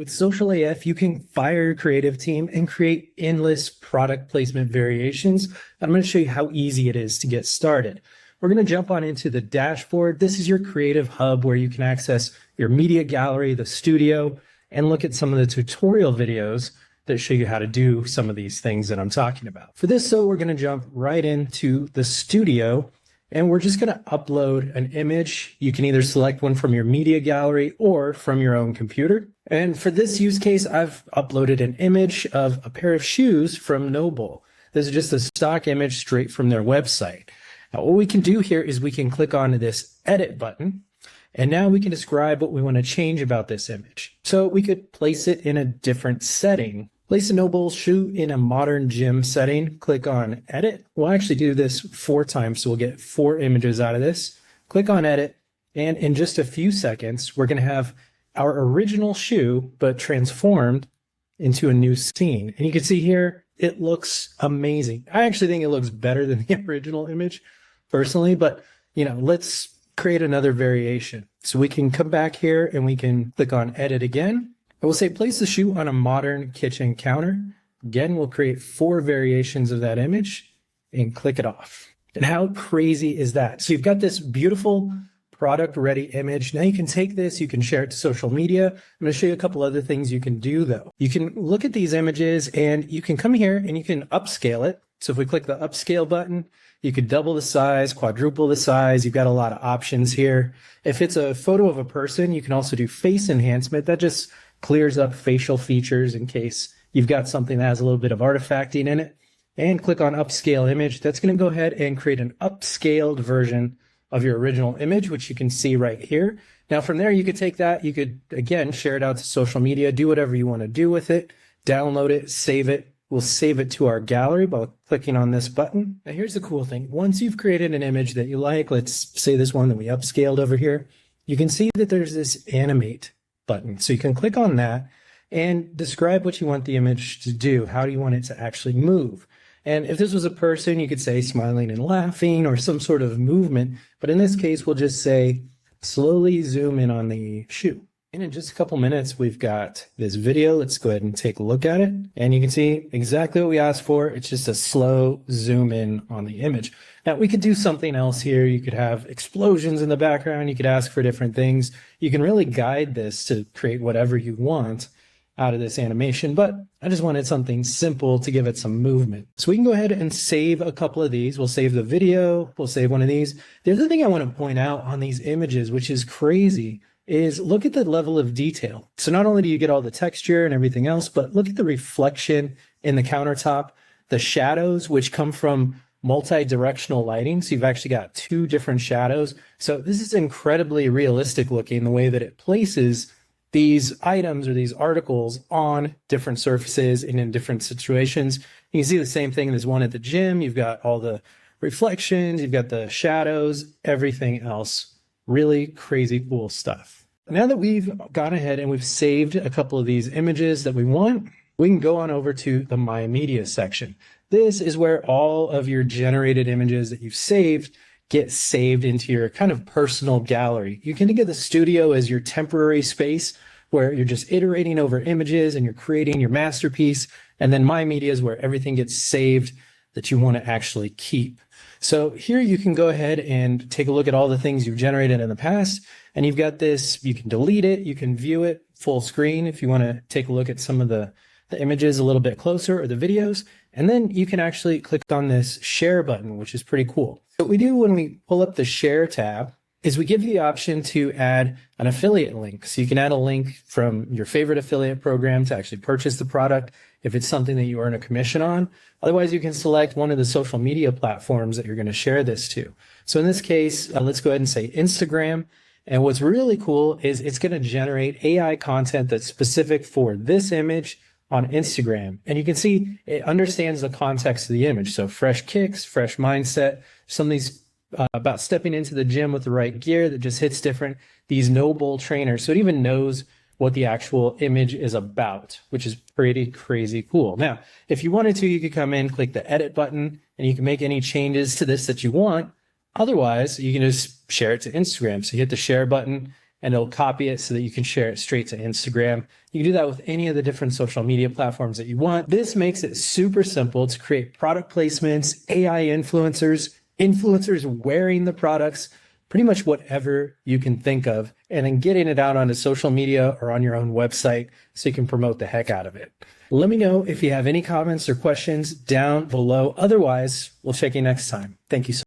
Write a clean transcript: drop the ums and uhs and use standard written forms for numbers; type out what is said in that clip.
With Social AF, you can fire your creative team and create endless product placement variations. I'm going to show you how easy it is to get started. We're going to jump on into the dashboard. This is your creative hub where you can access your media gallery, the studio, and look at some of the tutorial videos that show you how to do some of these things that I'm talking about. For this, we're going to jump right into the studio. And we're just going to upload an image. You can either select one from your media gallery or from your own computer. And for this use case, I've uploaded an image of a pair of shoes from Noble. This is just a stock image straight from their website. Now, what we can do here is we can click on this edit button, and now we can describe what we want to change about this image. So we could place it in a different setting. Place a Noble shoe in a modern gym setting, click on edit. We'll actually do this 4 times, so we'll get 4 images out of this. Click on edit, and in just a few seconds, we're gonna have our original shoe, but transformed into a new scene. And you can see here, it looks amazing. I actually think it looks better than the original image, personally, but let's create another variation. So we can come back here and we can click on edit again. I will say place the shoe on a modern kitchen counter. Again, we'll create 4 variations of that image and click it off. And how crazy is that? So you've got this beautiful product ready image. Now you can take this, you can share it to social media. I'm going to show you a couple other things you can do though. You can look at these images and you can come here and you can upscale it. So if we click the upscale button, you could double the size, quadruple the size. You've got a lot of options here. If it's a photo of a person, you can also do face enhancement. That just clears up facial features in case you've got something that has a little bit of artifacting in it. And click on upscale image. That's going to go ahead and create an upscaled version of your original image, which you can see right here. Now from there, you could take that, you could again share it out to social media, do whatever you want to do with it, download it, save it. We'll save it to our gallery by clicking on this button. Now here's the cool thing. Once you've created an image that you like, let's say this one that we upscaled over here, you can see that there's this animate button. So you can click on that and describe what you want the image to do. How do you want it to actually move? And if this was a person, you could say smiling and laughing or some sort of movement. But in this case, we'll just say slowly zoom in on the shoe. And in just a couple minutes, we've got this video. Let's go ahead and take a look at it. And you can see exactly what we asked for. It's just a slow zoom in on the image. Now we could do something else here. You could have explosions in the background. You could ask for different things. You can really guide this to create whatever you want out of this animation, but I just wanted something simple to give it some movement. So we can go ahead and save a couple of these. We'll save the video. We'll save one of these. The other thing I want to point out on these images, which is crazy, is look at the level of detail. So not only do you get all the texture and everything else, but look at the reflection in the countertop, the shadows, which come from multi-directional lighting. So you've actually got 2 different shadows. So this is incredibly realistic looking, the way that it places these items or these articles on different surfaces and in different situations. You can see the same thing. There's one at the gym. You've got all the reflections, you've got the shadows, everything else. Really crazy cool stuff. Now that we've gone ahead and we've saved a couple of these images that we want, we can go on over to the My Media section. This is where all of your generated images that you've saved get saved into your kind of personal gallery. You can think of the studio as your temporary space where you're just iterating over images and you're creating your masterpiece. And then My Media is where everything gets saved that you want to actually keep. So here you can go ahead and take a look at all the things you've generated in the past. And you've got this, you can delete it, you can view it full screen if you want to take a look at some of the images a little bit closer or the videos. And then you can actually click on this share button, which is pretty cool. What we do when we pull up the share tab is we give you the option to add an affiliate link. So you can add a link from your favorite affiliate program to actually purchase the product if it's something that you earn a commission on. Otherwise, you can select one of the social media platforms that you're going to share this to. So in this case, let's go ahead and say Instagram. And what's really cool is it's going to generate AI content that's specific for this image on Instagram. And you can see it understands the context of the image. So fresh kicks, fresh mindset, something's about stepping into the gym with the right gear that just hits different. These Noble trainers. So it even knows what the actual image is about, which is pretty crazy cool. Now, if you wanted to, you could come in, click the edit button, and you can make any changes to this that you want. Otherwise, you can just share it to Instagram. So you hit the share button and it'll copy it so that you can share it straight to Instagram. You can do that with any of the different social media platforms that you want. This makes it super simple to create product placements, AI influencers wearing the products, pretty much whatever you can think of, and then getting it out onto social media or on your own website so you can promote the heck out of it. Let me know if you have any comments or questions down below. Otherwise, we'll check you next time. Thank you so much.